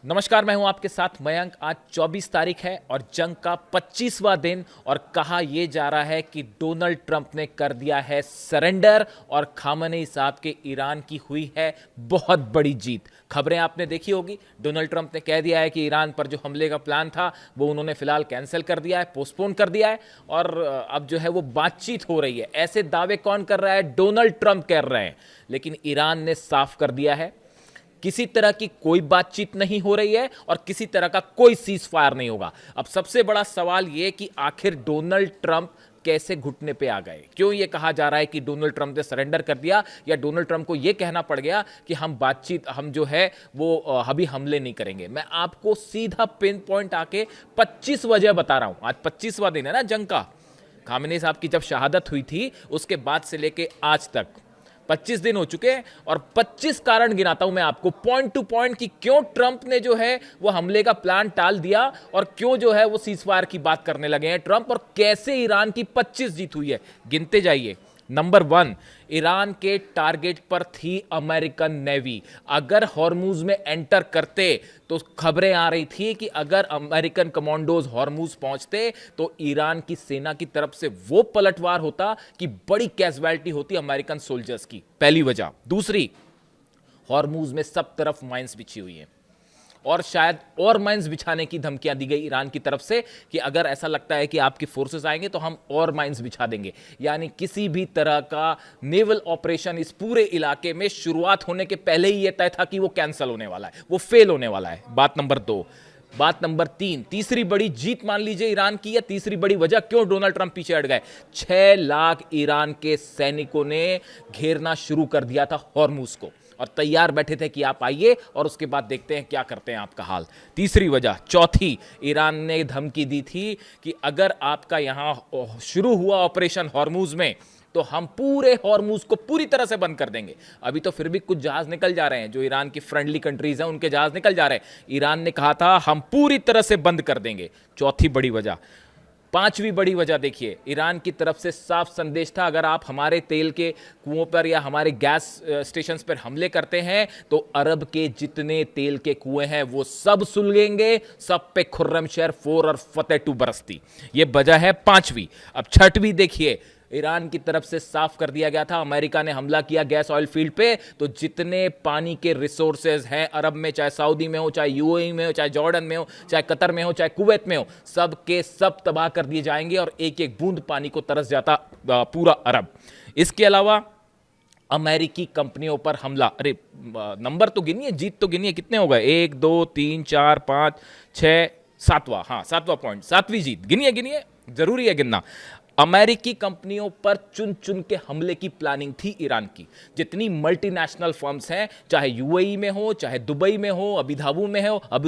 नमस्कार, मैं हूं आपके साथ मयंक। आज 24 तारीख है और जंग का 25वां दिन और कहा यह जा रहा है कि डोनाल्ड ट्रंप ने कर दिया है सरेंडर और खामेनेई साहब के ईरान की हुई है बहुत बड़ी जीत। खबरें आपने देखी होगी, डोनाल्ड ट्रंप ने कह दिया है कि ईरान पर जो हमले का प्लान था वो उन्होंने फिलहाल कैंसिल कर दिया है, पोस्टपोन कर दिया है और अब जो है वो बातचीत हो रही है। ऐसे दावे कौन कर रहा है? डोनाल्ड ट्रंप कर रहे हैं, लेकिन ईरान ने साफ कर दिया है किसी तरह की कोई बातचीत नहीं हो रही है और किसी तरह का कोई सीज फायर नहीं होगा। अब सबसे बड़ा सवाल यह कि आखिर डोनाल्ड ट्रंप कैसे घुटने पे आ गए? क्यों यह कहा जा रहा है कि डोनाल्ड ट्रंप ने सरेंडर कर दिया, या डोनाल्ड ट्रंप को यह कहना पड़ गया कि हम जो है वो अभी हमले नहीं करेंगे? मैं आपको सीधा पिन पॉइंट आके 25 वजह बता रहा हूं। आज 25वां दिन है ना जंग का। खामेनेई साहब की जब शहादत हुई थी उसके बाद से लेके आज तक 25 दिन हो चुके हैं और 25 कारण गिनाता हूं मैं आपको पॉइंट टू पॉइंट कि क्यों ट्रंप ने जो है वो हमले का प्लान टाल दिया और क्यों जो है वो सीजफायर की बात करने लगे हैं ट्रंप, और कैसे ईरान की 25 जीत हुई है। गिनते जाइए। नंबर 1, ईरान के टारगेट पर थी अमेरिकन नेवी। अगर हॉर्मुज में एंटर करते तो खबरें आ रही थी कि अगर अमेरिकन कमांडोज हॉर्मुज पहुंचते तो ईरान की सेना की तरफ से वो पलटवार होता कि बड़ी कैजुअलिटी होती अमेरिकन सोल्जर्स की। पहली वजह। दूसरी, हॉर्मुज में सब तरफ माइंस बिछी हुई है और शायद और माइंस बिछाने की धमकियां दी गई ईरान की तरफ से कि अगर ऐसा लगता है कि आपकी फोर्सेस आएंगे तो हम और माइंस बिछा देंगे। यानी किसी भी तरह का नेवल ऑपरेशन इस पूरे इलाके में शुरुआत होने के पहले ही यह तय था कि वो कैंसिल होने वाला है, वो फेल होने वाला है। बात नंबर 2। बात नंबर 3, तीसरी बड़ी जीत मान लीजिए ईरान की, या तीसरी बड़ी वजह क्यों डोनाल्ड ट्रंप पीछे हट गए। 6 लाख ईरान के सैनिकों ने घेरना शुरू कर दिया था हॉर्मुज को और तैयार बैठे थे कि आप आइए और उसके बाद देखते हैं क्या करते हैं आपका हाल। तीसरी वजह। चौथी, ईरान ने धमकी दी थी कि अगर आपका यहां शुरू हुआ ऑपरेशन हॉर्मुज में तो हम पूरे हॉर्मुज को पूरी तरह से बंद कर देंगे। अभी तो फिर भी कुछ जहाज निकल जा रहे हैं, जो ईरान की फ्रेंडली कंट्रीज हैं उनके जहाज निकल जा रहे हैं। ईरान ने कहा था हम पूरी तरह से बंद कर देंगे। चौथी बड़ी वजह। पांचवी बड़ी वजह देखिए, ईरान की तरफ से साफ संदेश था अगर आप हमारे तेल के कुओं पर या हमारे गैस स्टेशन पर हमले करते हैं तो अरब के जितने तेल के कुएं हैं वो सब सुलगेंगे, सब पे खुर्रमशहर 4 और फतेह 2 बरसती। ये वजह है पांचवी। अब छठवीं देखिए, ईरान की तरफ से साफ कर दिया गया था अमेरिका ने हमला किया गैस ऑयल फील्ड पे तो जितने पानी के रिसोर्सेज हैं अरब में, चाहे सऊदी में हो, चाहे यूएई में हो, चाहे जॉर्डन में हो, चाहे कतर में हो, चाहे कुवैत में हो, सब के सब तबाह कर दिए जाएंगे और एक एक बूंद पानी को तरस जाता पूरा अरब। इसके अलावा अमेरिकी कंपनियों पर हमला। अरे नंबर तो गिनिए, जीत तो गिनिए, कितने हो गए? 1 2 3 4 5 6 7वां। हाँ, 7वां पॉइंट, 7वीं जीत। गिनिए गिनिए, जरूरी है गिनना। अमेरिकी कंपनियों पर चुन चुन के हमले की प्लानिंग थी ईरान की। जितनी मल्टीनेशनल फर्म्स हैं, चाहे यूएई में हो, चाहे दुबई में हो, अबू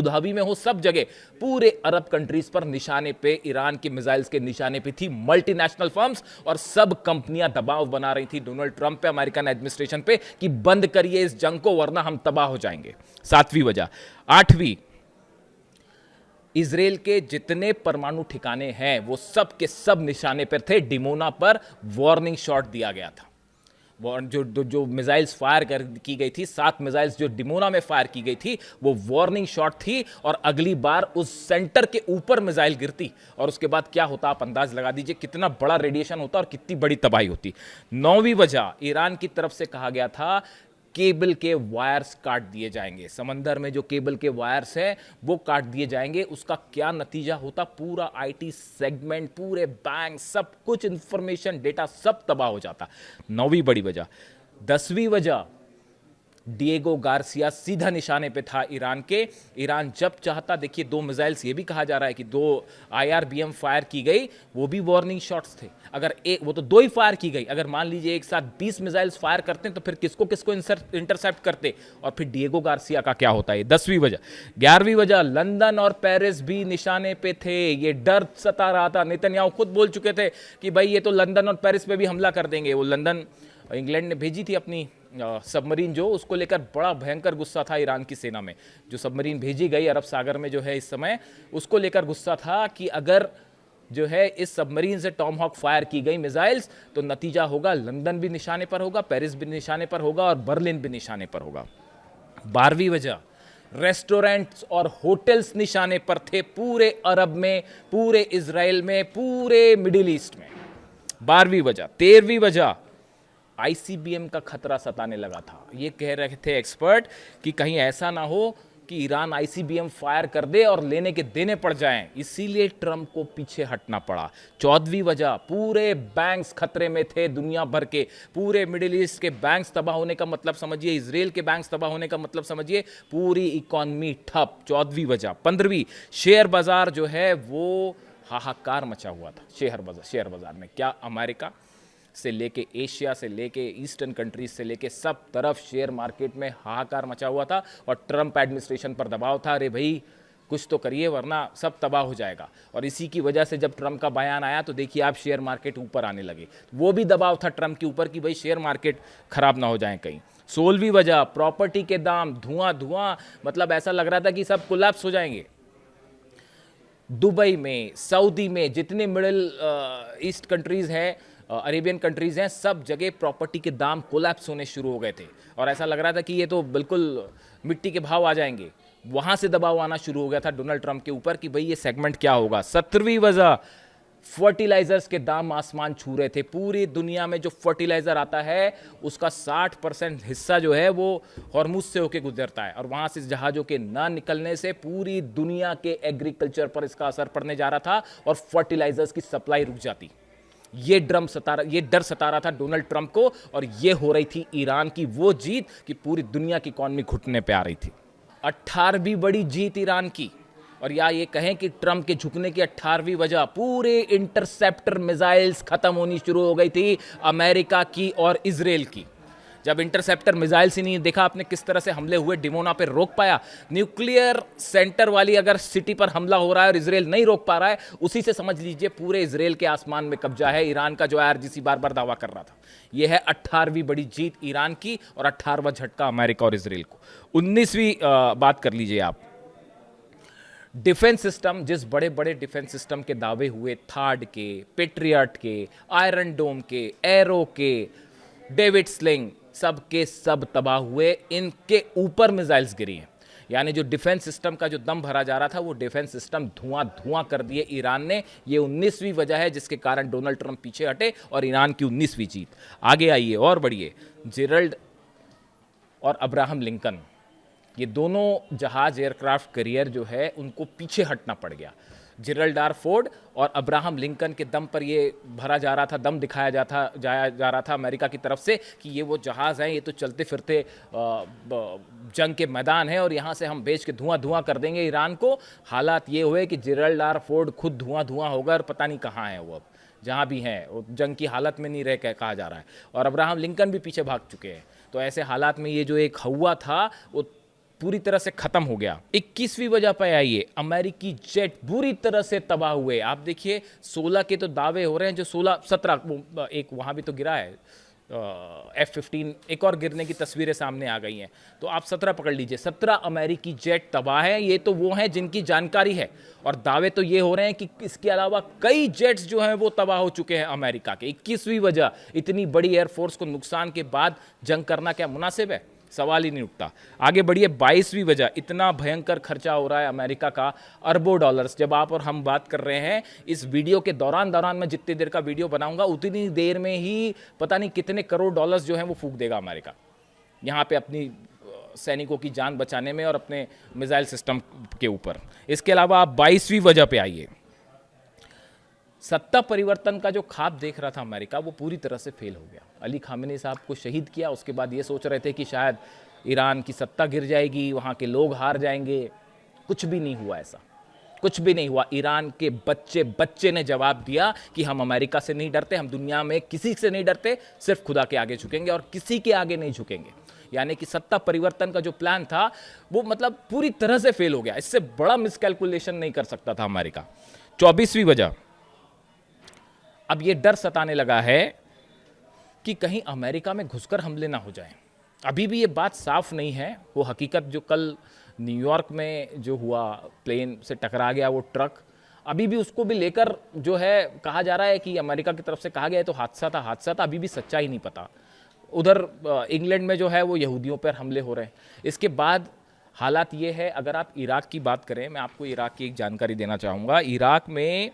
धाबी में हो, सब जगह पूरे अरब कंट्रीज पर निशाने पे ईरान के मिसाइल्स के निशाने पे थी मल्टीनेशनल फर्म्स और सब कंपनियां दबाव बना रही थी डोनाल्ड ट्रंप पे, अमेरिकन एडमिनिस्ट्रेशन पे कि बंद करिए इस जंग को वरना हम तबाह हो जाएंगे। 7वीं वजह। 8वीं, इजराइल के जितने परमाणु ठिकाने हैं वो सब के सब निशाने पर थे। डिमोना पर वार्निंग शॉट दिया गया था। जो मिसाइल्स फायर की गई थी, 7 मिसाइल्स जो डिमोना में फायर की गई थी वो वार्निंग शॉट थी और अगली बार उस सेंटर के ऊपर मिसाइल गिरती और उसके बाद क्या होता आप अंदाज लगा दीजिए, कितना बड़ा रेडिएशन होता और कितनी बड़ी तबाही होती। 9वीं वजह, ईरान की तरफ से कहा गया था केबल के वायर्स काट दिए जाएंगे। समंदर में जो केबल के वायर्स हैं वो काट दिए जाएंगे। उसका क्या नतीजा होता? पूरा आईटी सेगमेंट, पूरे बैंक, सब कुछ इंफॉर्मेशन, डेटा सब तबाह हो जाता। 9वीं बड़ी वजह। 10वीं वजह, डिएगो गार्सिया सीधा निशाने पे था ईरान के। ईरान जब चाहता, देखिए 2 मिसाइल्स, ये भी कहा जा रहा है कि 2 आईआरबीएम फायर की गई, वो भी वार्निंग शॉट्स थे। अगर एक, वो तो 2 ही फायर की गई, अगर मान लीजिए एक साथ 20 मिसाइल्स फायर करते हैं तो फिर किसको किसको इंटरसेप्ट करते, और फिर डिएगो गार्सिया का क्या होता है। 10वीं वजह। 11वीं वजह, लंदन और पेरिस भी निशाने पे थे। ये डर सता रहा था, नेतन्याहू खुद बोल चुके थे कि भाई ये तो लंदन और पेरिस पे भी हमला कर देंगे। वो लंदन, इंग्लैंड ने भेजी थी अपनी सबमरीन, जो उसको लेकर बड़ा भयंकर गुस्सा था ईरान की सेना में। जो सबमरीन भेजी गई अरब सागर में जो है इस समय, उसको लेकर गुस्सा था कि अगर जो है इस सबमरीन से टॉम हॉक फायर की गई मिसाइल्स तो नतीजा होगा लंदन भी निशाने पर होगा, पेरिस भी निशाने पर होगा और बर्लिन भी निशाने पर होगा। 12वीं वजह, रेस्टोरेंट्स और होटल्स निशाने पर थे, पूरे अरब में, पूरे इजराइल में, पूरे मिडिल ईस्ट में। 12वीं वजह, 13वीं वजह, आईसीबीएम का खतरा सताने लगा था। ये कह रहे थे एक्सपर्ट कि कहीं ऐसा ना हो कि ईरान आईसीबीएम फायर कर दे और लेने के देने पड़ जाएं, इसीलिए ट्रंप को पीछे हटना पड़ा। 14वीं वजह, पूरे बैंक्स खतरे में थे, दुनिया भर के, पूरे मिडिल ईस्ट के बैंक्स तबाह होने का मतलब समझिए, इजराइल के बैंक्स तबाह होने का मतलब समझिए, पूरी इकॉनमी ठप। 14वीं वजह। 15वीं, शेयर बाजार जो है वो हाहाकार मचा हुआ था। शेयर बाजार में क्या, अमेरिका से लेके एशिया से लेके ईस्टर्न कंट्रीज से लेके सब तरफ शेयर मार्केट में हाहाकार मचा हुआ था और ट्रंप एडमिनिस्ट्रेशन पर दबाव था, अरे भाई कुछ तो करिए वरना सब तबाह हो जाएगा। और इसी की वजह से जब ट्रंप का बयान आया तो देखिए आप शेयर मार्केट ऊपर आने लगे। वो भी दबाव था ट्रंप के ऊपर कि भाई शेयर मार्केट खराब ना हो जाए कहीं। 16वीं वजह, प्रॉपर्टी के दाम धुआं, मतलब ऐसा लग रहा था कि सब कोलैप्स हो जाएंगे। दुबई में, सऊदी में, जितने मिडिल ईस्ट कंट्रीज हैं, अरेबियन कंट्रीज हैं, सब जगह प्रॉपर्टी के दाम कोलैप्स होने शुरू हो गए थे और ऐसा लग रहा था कि ये तो बिल्कुल मिट्टी के भाव आ जाएंगे। वहां से दबाव आना शुरू हो गया था डोनाल्ड ट्रंप के ऊपर कि भाई ये सेगमेंट क्या होगा। 17वीं वजह, फर्टिलाइजर्स के दाम आसमान छू रहे थे। पूरी दुनिया में जो फर्टिलाइजर आता है उसका 60% हिस्सा जो है वो हॉर्मुज से होकर गुजरता है और वहां से जहाजों के ना निकलने से पूरी दुनिया के एग्रीकल्चर पर इसका असर पड़ने जा रहा था और फर्टिलाइजर्स की सप्लाई रुक जाती। ये डर सता रहा था डोनाल्ड ट्रंप को और ये हो रही थी ईरान की वो जीत कि पूरी दुनिया की इकॉनमी घुटने पे आ रही थी। 18वीं बड़ी जीत ईरान की, और या ये कहें कि ट्रंप के झुकने की 18वीं वजह, पूरे इंटरसेप्टर मिसाइल्स खत्म होनी शुरू हो गई थी अमेरिका की और इजराइल की। जब इंटरसेप्टर मिसाइल्स ही नहीं देखा आपने किस तरह से हमले हुए, डिमोना पे रोक पाया। न्यूक्लियर सेंटर वाली अगर सिटी पर हमला हो रहा है और इजराइल नहीं रोक पा रहा है, उसी से समझ लीजिए पूरे इजराइल के आसमान में कब्जा है ईरान का, जो आईआरजीसी बार बार दावा कर रहा था। यह है 18वीं बड़ी जीत ईरान की और 18वां झटका अमेरिका और इजराइल को। 19वीं बात कर लीजिए आप, डिफेंस सिस्टम, जिस बड़े बड़े डिफेंस सिस्टम के दावे हुए, थार्ड के, पेट्रियट के, आयरन डोम के, एरो के, डेविड स्लिंग, सब के सब तबाह हुए। इनके ऊपर मिसाइल्स गिरी हैं, यानी जो डिफेंस सिस्टम का जो दम भरा जा रहा था वो डिफेंस सिस्टम धुआं कर दिए ईरान ने। ये 19वीं वजह है जिसके कारण डोनाल्ड ट्रंप पीछे हटे और ईरान की 19वीं जीत। आगे आइए और बढ़िए, जेरल्ड और अब्राहम लिंकन, ये दोनों जहाज एयरक्राफ्ट करियर जो है उनको पीछे हटना पड़ गया। जेरल्ड आर फोर्ड और अब्राहम लिंकन के दम पर ये भरा जा रहा था, दम दिखाया जाया जा रहा था अमेरिका की तरफ से कि ये वो जहाज़ हैं, ये तो चलते फिरते जंग के मैदान है और यहाँ से हम भेज के धुआं कर देंगे ईरान को। हालात ये हुए कि जेरल्ड आर फोर्ड खुद धुआं होगा और पता नहीं कहाँ है वो, अब जहाँ भी हैं वो जंग की हालत में नहीं रह कहा जा रहा है, और अब्राहम लिंकन भी पीछे भाग चुके हैं। तो ऐसे हालात में ये जो एक हवा था वो पूरी तरह से खत्म हो गया। 21वीं वजह पर आइए, अमेरिकी जेट बुरी तरह से तबाह हुए। आप देखिए 16 के तो दावे हो रहे हैं, जो 17 एक वहां भी तो गिरा है F-15, एक और गिरने की तस्वीरें सामने आ गई हैं। तो आप 17 पकड़ लीजिए, 17 अमेरिकी जेट तबाह हैं। ये तो वो हैं जिनकी जानकारी है, और दावे तो ये हो रहे हैं कि इसके अलावा कई जेट्स जो हैं वो तबाह हो चुके हैं अमेरिका के। 21वीं वजह, इतनी बड़ी एयरफोर्स को नुकसान के बाद जंग करना क्या मुनासिब है? सवाल ही नहीं उठता। आगे बढ़िए, 22वीं वजह, इतना भयंकर खर्चा हो रहा है अमेरिका का, अरबों डॉलर्स। जब आप और हम बात कर रहे हैं इस वीडियो के दौरान मैं जितनी देर का वीडियो बनाऊंगा उतनी देर में ही पता नहीं कितने करोड़ डॉलर्स जो हैं वो फूंक देगा अमेरिका यहाँ पे अपनी सैनिकों की जान बचाने में और अपने मिसाइल सिस्टम के ऊपर। इसके अलावा आप 22वीं वजह पे आइए, सत्ता परिवर्तन का जो ख्वाब देख रहा था अमेरिका वो पूरी तरह से फेल हो गया। अली खामेनी साहब को शहीद किया, उसके बाद ये सोच रहे थे कि शायद ईरान की सत्ता गिर जाएगी, वहाँ के लोग हार जाएंगे। कुछ भी नहीं हुआ, ऐसा कुछ भी नहीं हुआ। ईरान के बच्चे ने जवाब दिया कि हम अमेरिका से नहीं डरते, हम दुनिया में किसी से नहीं डरते, सिर्फ खुदा के आगे झुकेंगे और किसी के आगे नहीं झुकेंगे। यानी कि सत्ता परिवर्तन का जो प्लान था वो मतलब पूरी तरह से फेल हो गया। इससे बड़ा मिसकैलकुलेशन नहीं कर सकता था अमेरिका। 24वीं वजह, अब ये डर सताने लगा है कि कहीं अमेरिका में घुसकर हमले ना हो जाएं। अभी भी ये बात साफ नहीं है। वो हकीकत जो कल न्यूयॉर्क में जो हुआ, प्लेन से टकरा गया वो ट्रक, अभी भी उसको भी लेकर जो है कहा जा रहा है कि अमेरिका की तरफ से कहा गया है तो हादसा था, अभी भी सच्चाई नहीं पता। उधर इंग्लैंड में जो है वो यहूदियों पर हमले हो रहे हैं। इसके बाद हालात ये है, अगर आप इराक की बात करें, मैं आपको इराक की एक जानकारी देना चाहूँगा। इराक में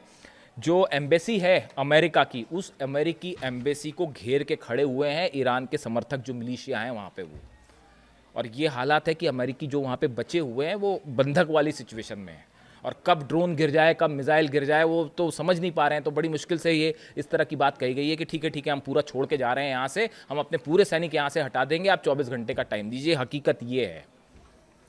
जो एम्बेसी है अमेरिका की, उस अमेरिकी एम्बेसी को घेर के खड़े हुए हैं ईरान के समर्थक, जो मिलिशिया हैं वहाँ पे वो। और ये हालात है कि अमेरिकी जो वहाँ पे बचे हुए हैं वो बंधक वाली सिचुएशन में है, और कब ड्रोन गिर जाए, कब मिसाइल गिर जाए, वो तो समझ नहीं पा रहे हैं। तो बड़ी मुश्किल से ये इस तरह की बात कही गई है कि ठीक है हम पूरा छोड़ के जा रहे हैं यहाँ से, हम अपने पूरे सैनिक यहाँ से हटा देंगे, आप 24 घंटे का टाइम दीजिए। हकीकत ये है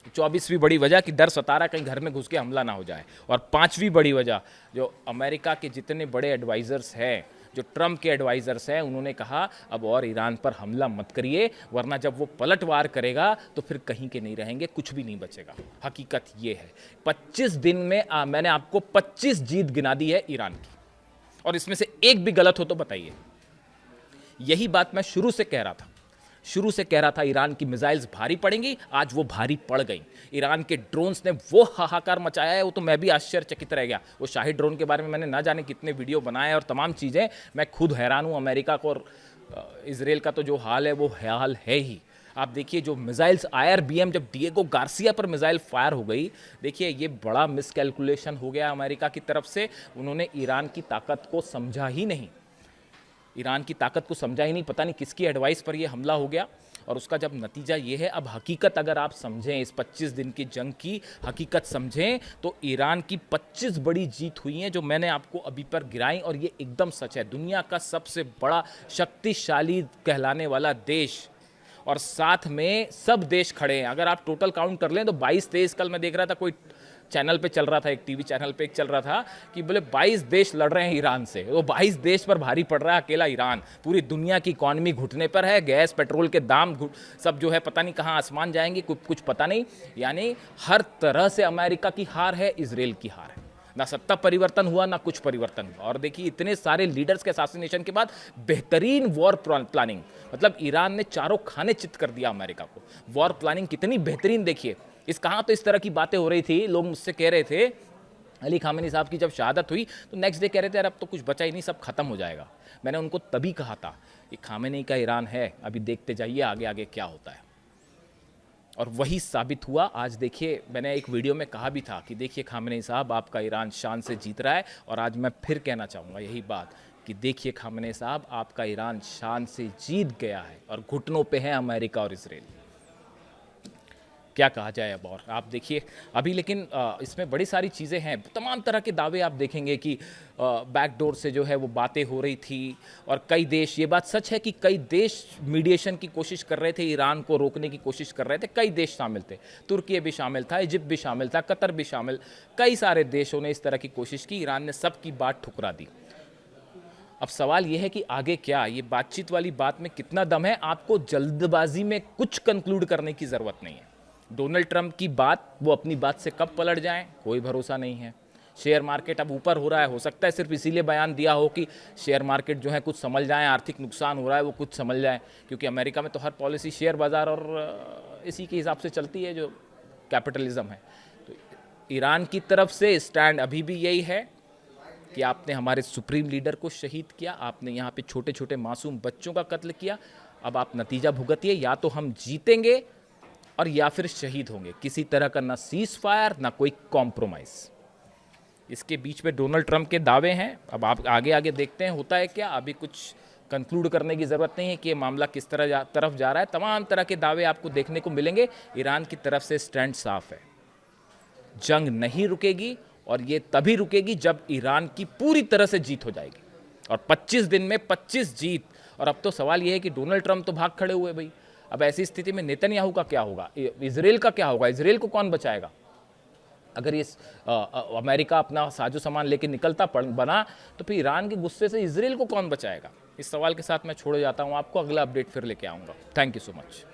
24वीं बड़ी वजह कि डर सता रहा कहीं घर में घुस के हमला ना हो जाए। और 5वीं बड़ी वजह, जो अमेरिका के जितने बड़े एडवाइज़र्स हैं, जो ट्रंप के एडवाइज़र्स हैं, उन्होंने कहा अब और ईरान पर हमला मत करिए, वरना जब वो पलटवार करेगा तो फिर कहीं के नहीं रहेंगे, कुछ भी नहीं बचेगा। हकीकत ये है 25 दिन में मैंने आपको 25 जीत गिना दी है ईरान की, और इसमें से एक भी गलत हो तो बताइए। यही बात मैं शुरू से कह रहा था ईरान की मिसाइल्स भारी पड़ेंगी, आज वो भारी पड़ गई। ईरान के ड्रोन्स ने वो हाहाकार मचाया है, वो तो मैं भी आश्चर्यचकित रह गया। वो शाही ड्रोन के बारे में मैंने ना जाने कितने वीडियो बनाए और तमाम चीज़ें, मैं खुद हैरान हूँ। अमेरिका को और इसराइल का तो जो हाल है वो हाल है ही। आप देखिए जो मिसाइल्स IRBM, जब डिएगो गार्सिया पर मिसाइल फायर हो गई, देखिए ये बड़ा मिसकैलकुलेशन हो गया अमेरिका की तरफ से। उन्होंने ईरान की ताकत को समझा ही नहीं, पता नहीं किसकी एडवाइस पर यह हमला हो गया। और उसका जब नतीजा ये है, अब हकीकत अगर आप समझें, इस 25 दिन की जंग की हकीकत समझें, तो ईरान की 25 बड़ी जीत हुई हैं जो मैंने आपको अभी पर गिराई, और ये एकदम सच है। दुनिया का सबसे बड़ा शक्तिशाली कहलाने वाला देश, और साथ में सब देश खड़े हैं। अगर आप टोटल काउंट कर लें तो 22-23, कल मैं देख रहा था कोई चैनल पे चल रहा था, एक टीवी चैनल पे चल रहा था कि बोले 22 देश लड़ रहे हैं ईरान से। वो 22 देश पर भारी पड़ रहा है अकेला ईरान। पूरी दुनिया की इकॉनमी घुटने पर है, गैस पेट्रोल के दाम सब जो है पता नहीं कहाँ आसमान जाएंगे, कुछ पता नहीं। यानी हर तरह से अमेरिका की हार है, इजराइल की हार है। ना सत्ता परिवर्तन हुआ, ना कुछ परिवर्तन हुआ। और देखिए इतने सारे लीडर्स के असैसिनेशन के बाद बेहतरीन वॉर प्लानिंग, मतलब ईरान ने चारों खाने चित कर दिया अमेरिका को। वॉर प्लानिंग कितनी बेहतरीन देखिए। कहाँ तो इस तरह की बातें हो रही थी, लोग मुझसे कह रहे थे अली खामेनी साहब की जब शहादत हुई तो नेक्स्ट डे कह रहे थे यार अब तो कुछ बचा ही नहीं, सब खत्म हो जाएगा। मैंने उनको तभी कहा था कि खामेनी का ईरान है, अभी देखते जाइए आगे आगे क्या होता है। और वही साबित हुआ। आज देखिए, मैंने एक वीडियो में कहा भी था कि देखिए खामेनी साहब, आपका ईरान शान से जीत रहा है। और आज मैं फिर कहना चाहूँगा यही बात कि देखिए खामेनी साहब, आपका ईरान शान से जीत गया है और घुटनों पे है अमेरिका और इजराइल। क्या कहा जाए अब। और आप देखिए अभी, लेकिन इसमें बड़ी सारी चीज़ें हैं, तमाम तरह के दावे आप देखेंगे कि बैकडोर से जो है वो बातें हो रही थी। और कई देश, ये बात सच है कि कई देश मीडिएशन की कोशिश कर रहे थे, ईरान को रोकने की कोशिश कर रहे थे। कई देश शामिल थे, तुर्की भी शामिल था, इजिप्ट भी शामिल था, कतर भी शामिल, कई सारे देशों ने इस तरह की कोशिश की। ईरान ने सबकी बात ठुकरा दी। अब सवाल यह है कि आगे क्या, ये बातचीत वाली बात में कितना दम है। आपको जल्दबाजी में कुछ कंक्लूड करने की ज़रूरत नहीं है। डोनाल्ड ट्रंप की बात, वो अपनी बात से कब पलट जाएं, कोई भरोसा नहीं है। शेयर मार्केट अब ऊपर हो रहा है, हो सकता है सिर्फ इसीलिए बयान दिया हो कि शेयर मार्केट जो है कुछ समझ जाए, आर्थिक नुकसान हो रहा है वो कुछ समझ जाए। क्योंकि अमेरिका में तो हर पॉलिसी शेयर बाज़ार और इसी के हिसाब से चलती है, जो कैपिटलिज्म है। तो ईरान की तरफ से स्टैंड अभी भी यही है कि आपने हमारे सुप्रीम लीडर को शहीद किया, आपने यहाँ पे छोटे छोटे मासूम बच्चों का कत्ल किया। अब आप नतीजा भुगतिए, या तो हम जीतेंगे और या फिर शहीद होंगे। किसी तरह का ना सीज फायर, ना कोई कॉम्प्रोमाइज़। इसके बीच में डोनाल्ड ट्रंप के दावे हैं। अब आप आगे आगे देखते हैं होता है क्या। अभी कुछ कंक्लूड करने की ज़रूरत नहीं है कि ये मामला किस तरफ जा रहा है। तमाम तरह के दावे आपको देखने को मिलेंगे। ईरान की तरफ से स्टैंड साफ है, जंग नहीं रुकेगी, और ये तभी रुकेगी जब ईरान की पूरी तरह से जीत हो जाएगी। और 25 दिन में 25 जीत। और अब तो सवाल ये है कि डोनाल्ड ट्रंप तो भाग खड़े हुए भाई। अब ऐसी स्थिति में नेतन्याहू का क्या होगा, इजराइल का क्या होगा, इजराइल को कौन बचाएगा। अगर ये अमेरिका अपना साजो सामान लेके निकलता बना, तो फिर ईरान के गुस्से से इजराइल को कौन बचाएगा। इस सवाल के साथ मैं छोड़ जाता हूँ आपको, अगला अपडेट फिर लेके आऊँगा। Thank you so much.